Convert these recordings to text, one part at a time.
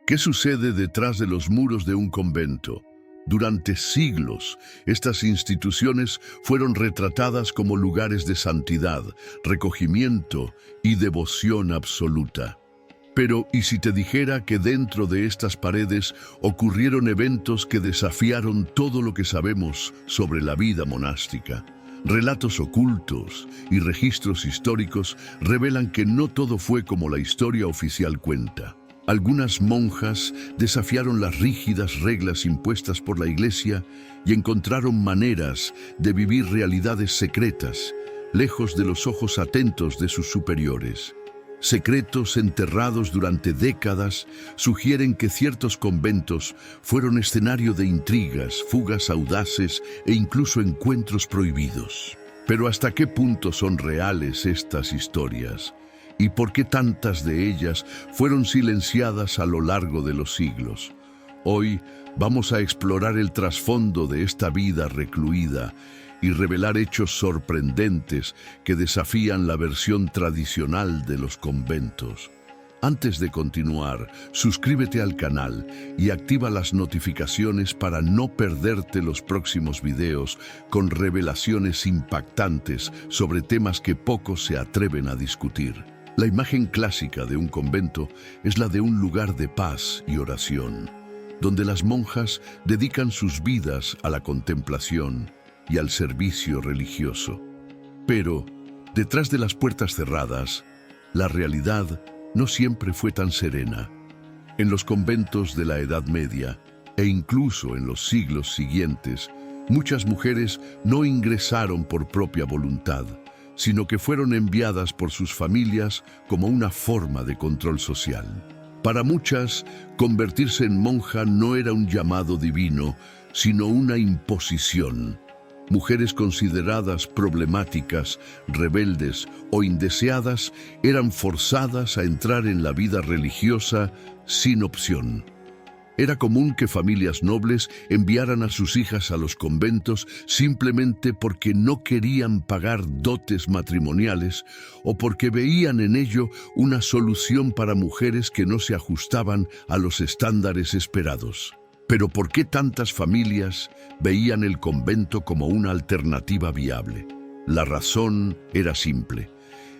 ¿Qué sucede detrás de los muros de un convento? Durante siglos, estas instituciones fueron retratadas como lugares de santidad, recogimiento y devoción absoluta. Pero, ¿y si te dijera que dentro de estas paredes ocurrieron eventos que desafiaron todo lo que sabemos sobre la vida monástica? Relatos ocultos y registros históricos revelan que no todo fue como la historia oficial cuenta. Algunas monjas desafiaron las rígidas reglas impuestas por la Iglesia y encontraron maneras de vivir realidades secretas, lejos de los ojos atentos de sus superiores. Secretos enterrados durante décadas sugieren que ciertos conventos fueron escenario de intrigas, fugas audaces e incluso encuentros prohibidos. Pero ¿hasta qué punto son reales estas historias? ¿Y por qué tantas de ellas fueron silenciadas a lo largo de los siglos? Hoy vamos a explorar el trasfondo de esta vida recluida y revelar hechos sorprendentes que desafían la versión tradicional de los conventos. Antes de continuar, suscríbete al canal y activa las notificaciones para no perderte los próximos videos con revelaciones impactantes sobre temas que pocos se atreven a discutir. La imagen clásica de un convento es la de un lugar de paz y oración, donde las monjas dedican sus vidas a la contemplación y al servicio religioso. Pero, detrás de las puertas cerradas, la realidad no siempre fue tan serena. En los conventos de la Edad Media, e incluso en los siglos siguientes, muchas mujeres no ingresaron por propia voluntad, sino que fueron enviadas por sus familias como una forma de control social. Para muchas, convertirse en monja no era un llamado divino, sino una imposición. Mujeres consideradas problemáticas, rebeldes o indeseadas eran forzadas a entrar en la vida religiosa sin opción. Era común que familias nobles enviaran a sus hijas a los conventos simplemente porque no querían pagar dotes matrimoniales o porque veían en ello una solución para mujeres que no se ajustaban a los estándares esperados. Pero ¿por qué tantas familias veían el convento como una alternativa viable? La razón era simple.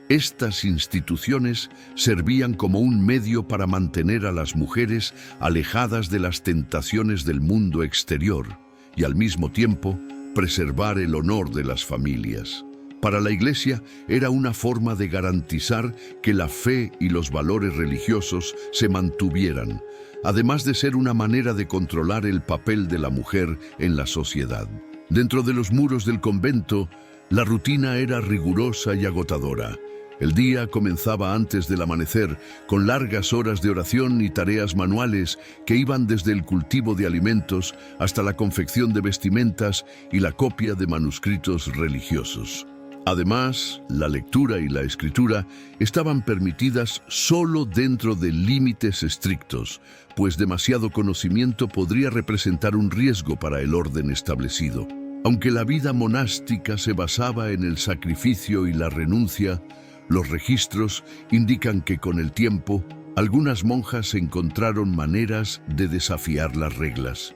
Estas instituciones servían como un medio para mantener a las mujeres alejadas de las tentaciones del mundo exterior y al mismo tiempo preservar el honor de las familias. Para la Iglesia era una forma de garantizar que la fe y los valores religiosos se mantuvieran, además de ser una manera de controlar el papel de la mujer en la sociedad. Dentro de los muros del convento, la rutina era rigurosa y agotadora. El día comenzaba antes del amanecer, con largas horas de oración y tareas manuales que iban desde el cultivo de alimentos hasta la confección de vestimentas y la copia de manuscritos religiosos. Además, la lectura y la escritura estaban permitidas solo dentro de límites estrictos, pues demasiado conocimiento podría representar un riesgo para el orden establecido. Aunque la vida monástica se basaba en el sacrificio y la renuncia, los registros indican que con el tiempo, algunas monjas encontraron maneras de desafiar las reglas.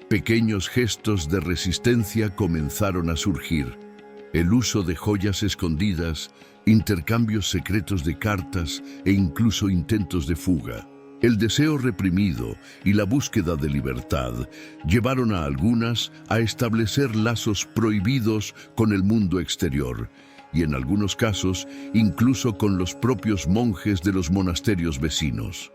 Pequeños gestos de resistencia comenzaron a surgir. El uso de joyas escondidas, intercambios secretos de cartas e incluso intentos de fuga. El deseo reprimido y la búsqueda de libertad llevaron a algunas a establecer lazos prohibidos con el mundo exterior, y en algunos casos incluso con los propios monjes de los monasterios vecinos.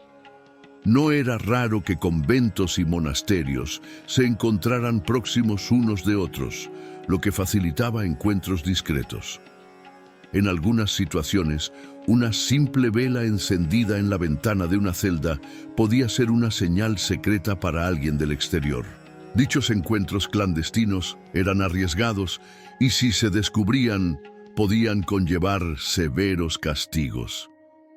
No era raro que conventos y monasterios se encontraran próximos unos de otros, lo que facilitaba encuentros discretos. En algunas situaciones, una simple vela encendida en la ventana de una celda podía ser una señal secreta para alguien del exterior. Dichos encuentros clandestinos eran arriesgados y si se descubrían, podían conllevar severos castigos.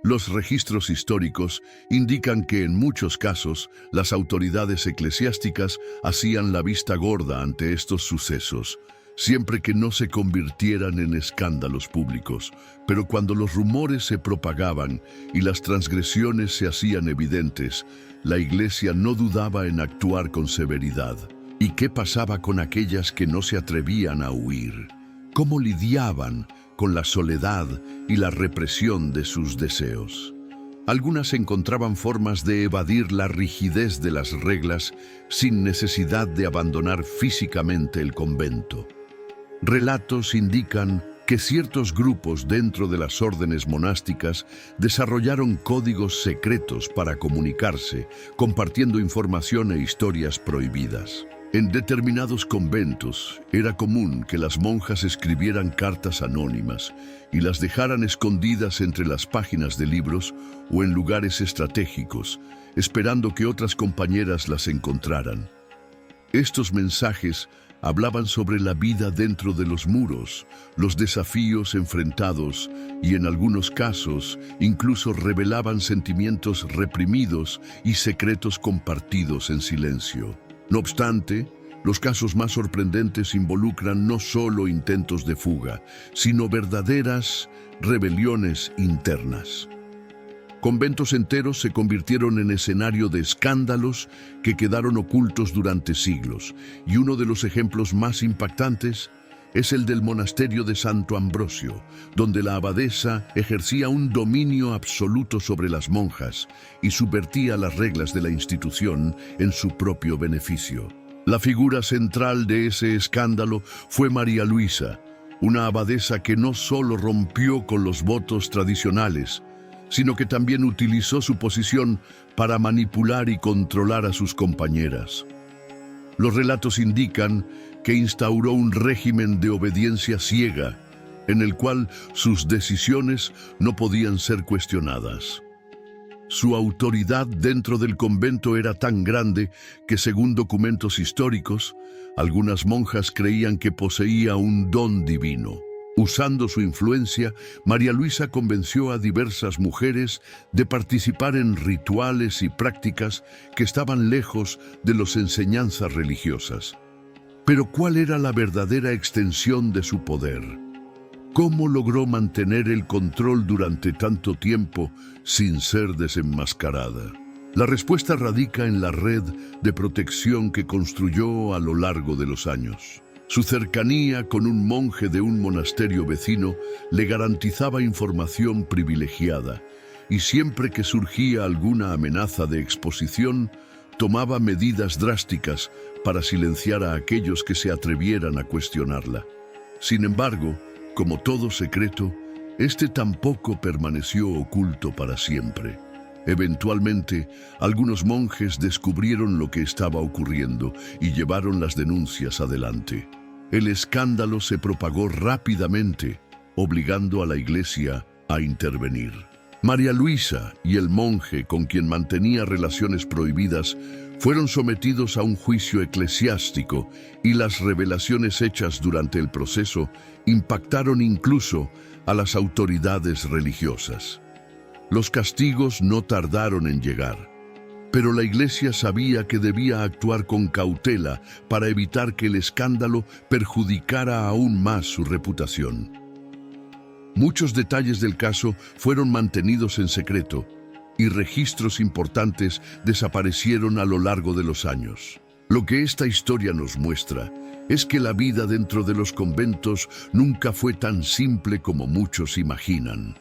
Los registros históricos indican que en muchos casos las autoridades eclesiásticas hacían la vista gorda ante estos sucesos, siempre que no se convirtieran en escándalos públicos. Pero cuando los rumores se propagaban y las transgresiones se hacían evidentes, la Iglesia no dudaba en actuar con severidad. ¿Y qué pasaba con aquellas que no se atrevían a huir? ¿Cómo lidiaban con la soledad y la represión de sus deseos? Algunas encontraban formas de evadir la rigidez de las reglas sin necesidad de abandonar físicamente el convento. Relatos indican que ciertos grupos dentro de las órdenes monásticas desarrollaron códigos secretos para comunicarse, compartiendo información e historias prohibidas. En determinados conventos era común que las monjas escribieran cartas anónimas y las dejaran escondidas entre las páginas de libros o en lugares estratégicos, esperando que otras compañeras las encontraran. Estos mensajes hablaban sobre la vida dentro de los muros, los desafíos enfrentados y, en algunos casos, incluso revelaban sentimientos reprimidos y secretos compartidos en silencio. No obstante, los casos más sorprendentes involucran no solo intentos de fuga, sino verdaderas rebeliones internas. Conventos enteros se convirtieron en escenario de escándalos que quedaron ocultos durante siglos, y uno de los ejemplos más impactantes es el del monasterio de Santo Ambrosio, donde la abadesa ejercía un dominio absoluto sobre las monjas y subvertía las reglas de la institución en su propio beneficio. La figura central de ese escándalo fue María Luisa, una abadesa que no solo rompió con los votos tradicionales, sino que también utilizó su posición para manipular y controlar a sus compañeras. Los relatos indican que instauró un régimen de obediencia ciega, en el cual sus decisiones no podían ser cuestionadas. Su autoridad dentro del convento era tan grande que, según documentos históricos, algunas monjas creían que poseía un don divino. Usando su influencia, María Luisa convenció a diversas mujeres de participar en rituales y prácticas que estaban lejos de las enseñanzas religiosas. Pero ¿cuál era la verdadera extensión de su poder? ¿Cómo logró mantener el control durante tanto tiempo sin ser desenmascarada? La respuesta radica en la red de protección que construyó a lo largo de los años. Su cercanía con un monje de un monasterio vecino le garantizaba información privilegiada, y siempre que surgía alguna amenaza de exposición, tomaba medidas drásticas para silenciar a aquellos que se atrevieran a cuestionarla. Sin embargo, como todo secreto, este tampoco permaneció oculto para siempre. Eventualmente, algunos monjes descubrieron lo que estaba ocurriendo y llevaron las denuncias adelante. El escándalo se propagó rápidamente, obligando a la Iglesia a intervenir. María Luisa y el monje con quien mantenía relaciones prohibidas fueron sometidos a un juicio eclesiástico, y las revelaciones hechas durante el proceso impactaron incluso a las autoridades religiosas. Los castigos no tardaron en llegar, pero la Iglesia sabía que debía actuar con cautela para evitar que el escándalo perjudicara aún más su reputación. Muchos detalles del caso fueron mantenidos en secreto, y registros importantes desaparecieron a lo largo de los años. Lo que esta historia nos muestra es que la vida dentro de los conventos nunca fue tan simple como muchos imaginan.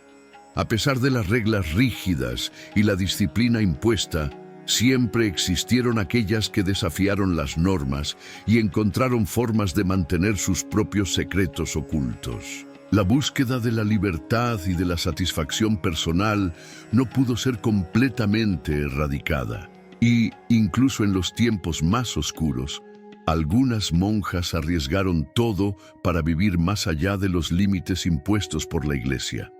A pesar de las reglas rígidas y la disciplina impuesta, siempre existieron aquellas que desafiaron las normas y encontraron formas de mantener sus propios secretos ocultos. La búsqueda de la libertad y de la satisfacción personal no pudo ser completamente erradicada. Y, incluso en los tiempos más oscuros, algunas monjas arriesgaron todo para vivir más allá de los límites impuestos por la Iglesia.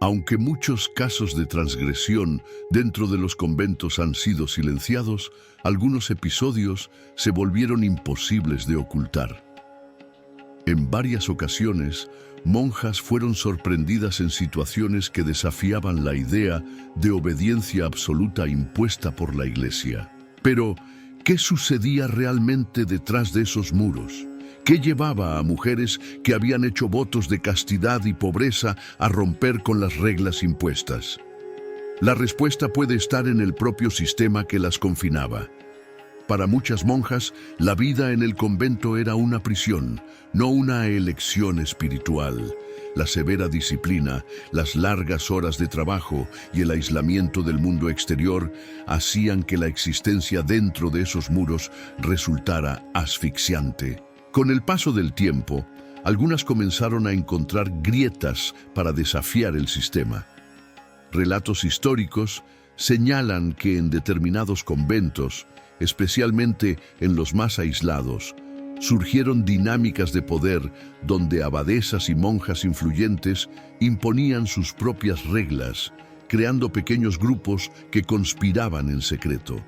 Aunque muchos casos de transgresión dentro de los conventos han sido silenciados, algunos episodios se volvieron imposibles de ocultar. En varias ocasiones, monjas fueron sorprendidas en situaciones que desafiaban la idea de obediencia absoluta impuesta por la Iglesia. Pero, ¿qué sucedía realmente detrás de esos muros? ¿Qué llevaba a mujeres que habían hecho votos de castidad y pobreza a romper con las reglas impuestas? La respuesta puede estar en el propio sistema que las confinaba. Para muchas monjas, la vida en el convento era una prisión, no una elección espiritual. La severa disciplina, las largas horas de trabajo y el aislamiento del mundo exterior hacían que la existencia dentro de esos muros resultara asfixiante. Con el paso del tiempo, algunas comenzaron a encontrar grietas para desafiar el sistema. Relatos históricos señalan que en determinados conventos, especialmente en los más aislados, surgieron dinámicas de poder donde abadesas y monjas influyentes imponían sus propias reglas, creando pequeños grupos que conspiraban en secreto.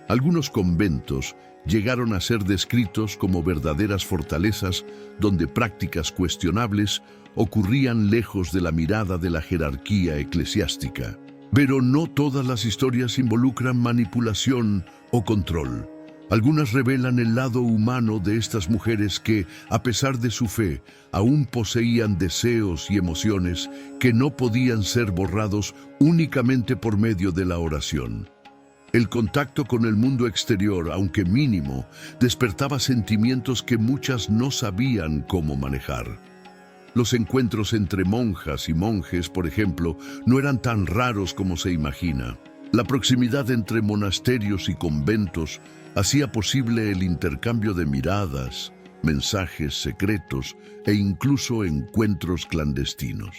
Algunos conventos llegaron a ser descritos como verdaderas fortalezas donde prácticas cuestionables ocurrían lejos de la mirada de la jerarquía eclesiástica. Pero no todas las historias involucran manipulación o control. Algunas revelan el lado humano de estas mujeres que, a pesar de su fe, aún poseían deseos y emociones que no podían ser borrados únicamente por medio de la oración. El contacto con el mundo exterior, aunque mínimo, despertaba sentimientos que muchas no sabían cómo manejar. Los encuentros entre monjas y monjes, por ejemplo, no eran tan raros como se imagina. La proximidad entre monasterios y conventos hacía posible el intercambio de miradas, mensajes secretos e incluso encuentros clandestinos.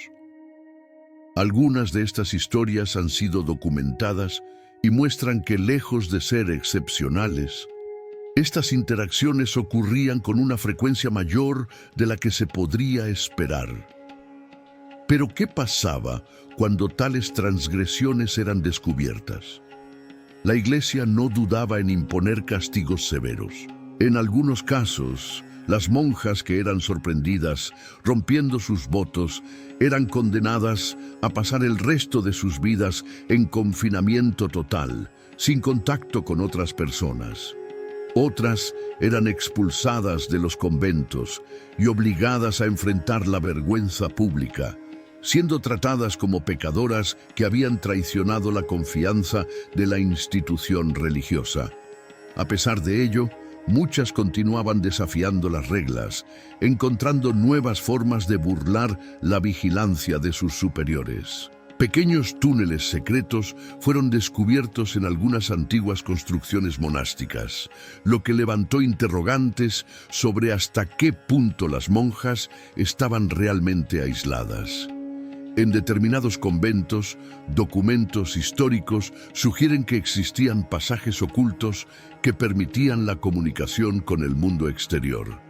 Algunas de estas historias han sido documentadas y muestran que, lejos de ser excepcionales, estas interacciones ocurrían con una frecuencia mayor de la que se podría esperar. Pero ¿qué pasaba cuando tales transgresiones eran descubiertas? La Iglesia no dudaba en imponer castigos severos. En algunos casos, las monjas que eran sorprendidas rompiendo sus votos eran condenadas a pasar el resto de sus vidas en confinamiento total, sin contacto con otras personas. Otras eran expulsadas de los conventos y obligadas a enfrentar la vergüenza pública, siendo tratadas como pecadoras que habían traicionado la confianza de la institución religiosa. A pesar de ello, muchas continuaban desafiando las reglas, encontrando nuevas formas de burlar la vigilancia de sus superiores. Pequeños túneles secretos fueron descubiertos en algunas antiguas construcciones monásticas, lo que levantó interrogantes sobre hasta qué punto las monjas estaban realmente aisladas. En determinados conventos, documentos históricos sugieren que existían pasajes ocultos que permitían la comunicación con el mundo exterior.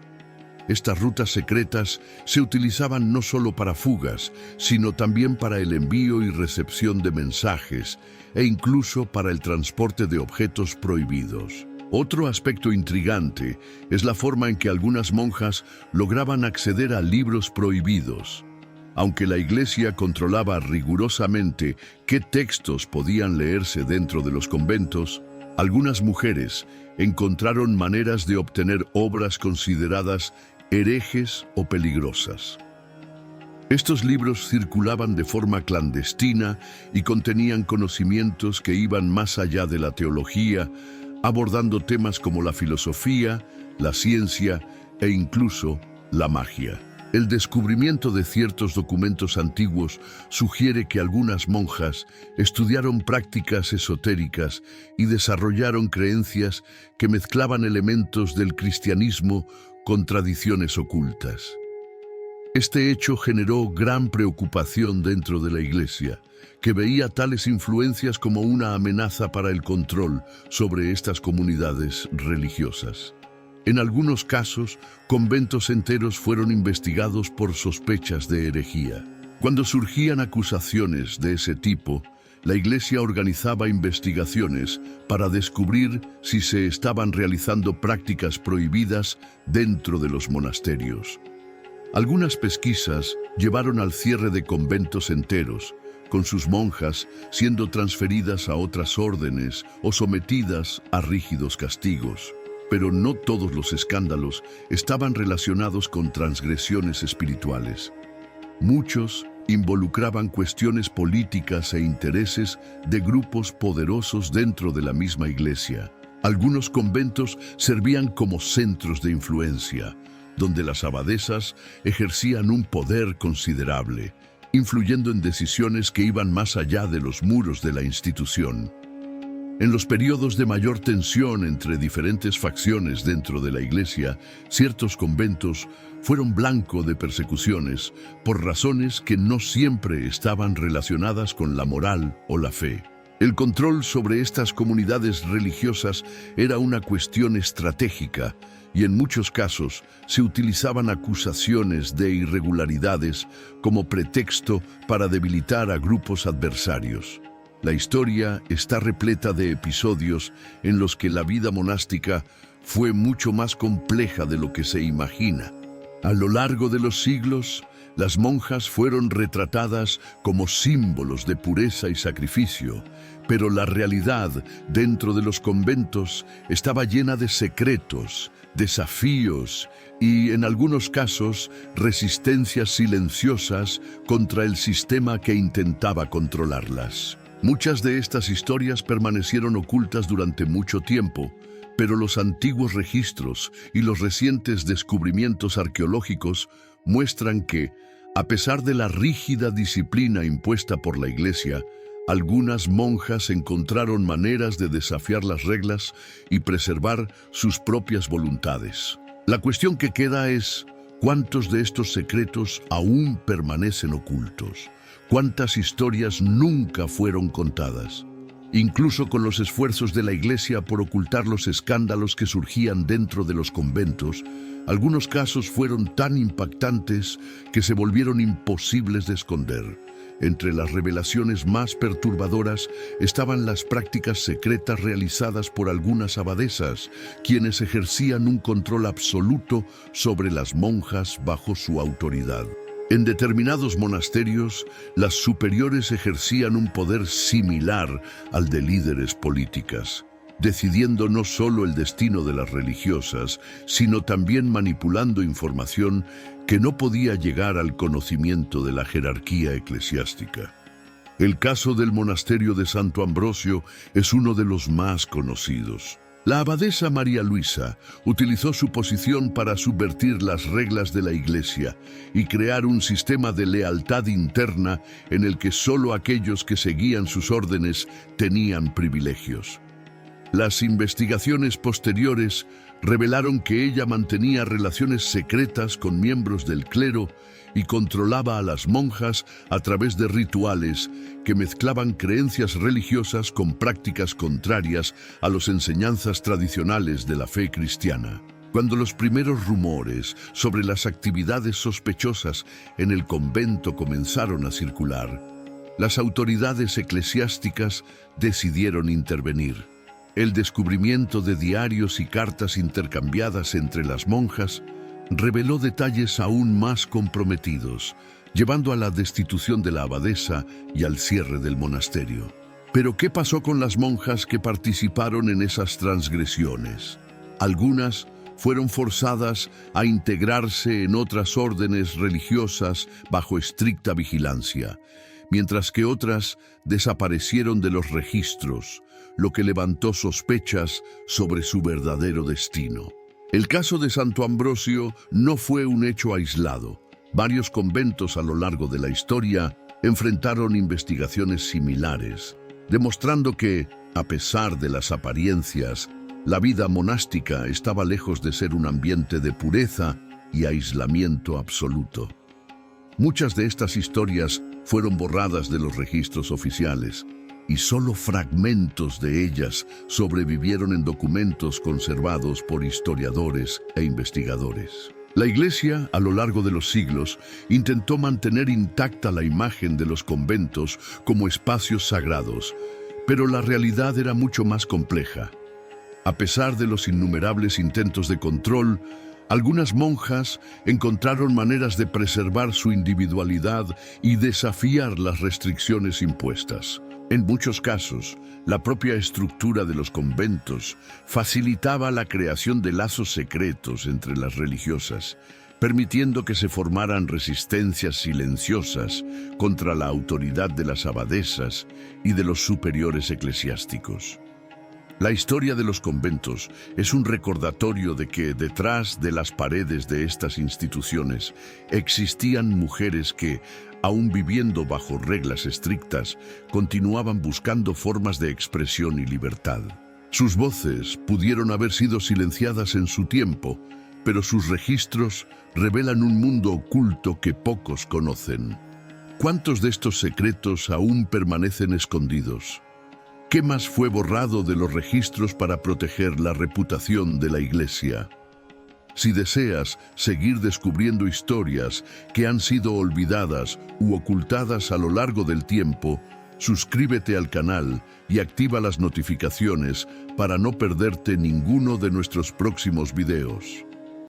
Estas rutas secretas se utilizaban no solo para fugas, sino también para el envío y recepción de mensajes e incluso para el transporte de objetos prohibidos. Otro aspecto intrigante es la forma en que algunas monjas lograban acceder a libros prohibidos. Aunque la Iglesia controlaba rigurosamente qué textos podían leerse dentro de los conventos, algunas mujeres encontraron maneras de obtener obras consideradas herejes o peligrosas. Estos libros circulaban de forma clandestina y contenían conocimientos que iban más allá de la teología, abordando temas como la filosofía, la ciencia e incluso la magia. El descubrimiento de ciertos documentos antiguos sugiere que algunas monjas estudiaron prácticas esotéricas y desarrollaron creencias que mezclaban elementos del cristianismo con tradiciones ocultas. Este hecho generó gran preocupación dentro de la Iglesia, que veía tales influencias como una amenaza para el control sobre estas comunidades religiosas. En algunos casos, conventos enteros fueron investigados por sospechas de herejía. Cuando surgían acusaciones de ese tipo, la Iglesia organizaba investigaciones para descubrir si se estaban realizando prácticas prohibidas dentro de los monasterios. Algunas pesquisas llevaron al cierre de conventos enteros, con sus monjas siendo transferidas a otras órdenes o sometidas a rígidos castigos. pero no todos los escándalos estaban relacionados con transgresiones espirituales. Muchos involucraban cuestiones políticas e intereses de grupos poderosos dentro de la misma iglesia. Algunos conventos servían como centros de influencia, donde las abadesas ejercían un poder considerable, influyendo en decisiones que iban más allá de los muros de la institución. En los periodos de mayor tensión entre diferentes facciones dentro de la iglesia, ciertos conventos fueron blanco de persecuciones por razones que no siempre estaban relacionadas con la moral o la fe. El control sobre estas comunidades religiosas era una cuestión estratégica y en muchos casos se utilizaban acusaciones de irregularidades como pretexto para debilitar a grupos adversarios. La historia está repleta de episodios en los que la vida monástica fue mucho más compleja de lo que se imagina. A lo largo de los siglos, las monjas fueron retratadas como símbolos de pureza y sacrificio, pero la realidad dentro de los conventos estaba llena de secretos, desafíos y, en algunos casos, resistencias silenciosas contra el sistema que intentaba controlarlas. Muchas de estas historias permanecieron ocultas durante mucho tiempo, pero los antiguos registros y los recientes descubrimientos arqueológicos muestran que, a pesar de la rígida disciplina impuesta por la Iglesia, algunas monjas encontraron maneras de desafiar las reglas y preservar sus propias voluntades. La cuestión que queda es, ¿cuántos de estos secretos aún permanecen ocultos? ¿Cuántas historias nunca fueron contadas? Incluso con los esfuerzos de la Iglesia por ocultar los escándalos que surgían dentro de los conventos, algunos casos fueron tan impactantes que se volvieron imposibles de esconder. Entre las revelaciones más perturbadoras estaban las prácticas secretas realizadas por algunas abadesas, quienes ejercían un control absoluto sobre las monjas bajo su autoridad. En determinados monasterios, las superiores ejercían un poder similar al de líderes políticas, decidiendo no solo el destino de las religiosas, sino también manipulando información que no podía llegar al conocimiento de la jerarquía eclesiástica. El caso del monasterio de Santo Ambrosio es uno de los más conocidos. La abadesa María Luisa utilizó su posición para subvertir las reglas de la Iglesia y crear un sistema de lealtad interna en el que solo aquellos que seguían sus órdenes tenían privilegios. Las investigaciones posteriores revelaron que ella mantenía relaciones secretas con miembros del clero y controlaba a las monjas a través de rituales que mezclaban creencias religiosas con prácticas contrarias a las enseñanzas tradicionales de la fe cristiana. Cuando los primeros rumores sobre las actividades sospechosas en el convento comenzaron a circular, las autoridades eclesiásticas decidieron intervenir. El descubrimiento de diarios y cartas intercambiadas entre las monjas reveló detalles aún más comprometidos, llevando a la destitución de la abadesa y al cierre del monasterio. Pero ¿qué pasó con las monjas que participaron en esas transgresiones? Algunas fueron forzadas a integrarse en otras órdenes religiosas bajo estricta vigilancia, mientras que otras desaparecieron de los registros, lo que levantó sospechas sobre su verdadero destino. El caso de Santo Ambrosio no fue un hecho aislado. Varios conventos a lo largo de la historia enfrentaron investigaciones similares, demostrando que, a pesar de las apariencias, la vida monástica estaba lejos de ser un ambiente de pureza y aislamiento absoluto. Muchas de estas historias fueron borradas de los registros oficiales, y solo fragmentos de ellas sobrevivieron en documentos conservados por historiadores e investigadores. La Iglesia, a lo largo de los siglos, intentó mantener intacta la imagen de los conventos como espacios sagrados, pero la realidad era mucho más compleja. A pesar de los innumerables intentos de control, algunas monjas encontraron maneras de preservar su individualidad y desafiar las restricciones impuestas. En muchos casos, la propia estructura de los conventos facilitaba la creación de lazos secretos entre las religiosas, permitiendo que se formaran resistencias silenciosas contra la autoridad de las abadesas y de los superiores eclesiásticos. La historia de los conventos es un recordatorio de que detrás de las paredes de estas instituciones existían mujeres que, aun viviendo bajo reglas estrictas, continuaban buscando formas de expresión y libertad. Sus voces pudieron haber sido silenciadas en su tiempo, pero sus registros revelan un mundo oculto que pocos conocen. ¿Cuántos de estos secretos aún permanecen escondidos? ¿Qué más fue borrado de los registros para proteger la reputación de la Iglesia? Si deseas seguir descubriendo historias que han sido olvidadas u ocultadas a lo largo del tiempo, suscríbete al canal y activa las notificaciones para no perderte ninguno de nuestros próximos videos.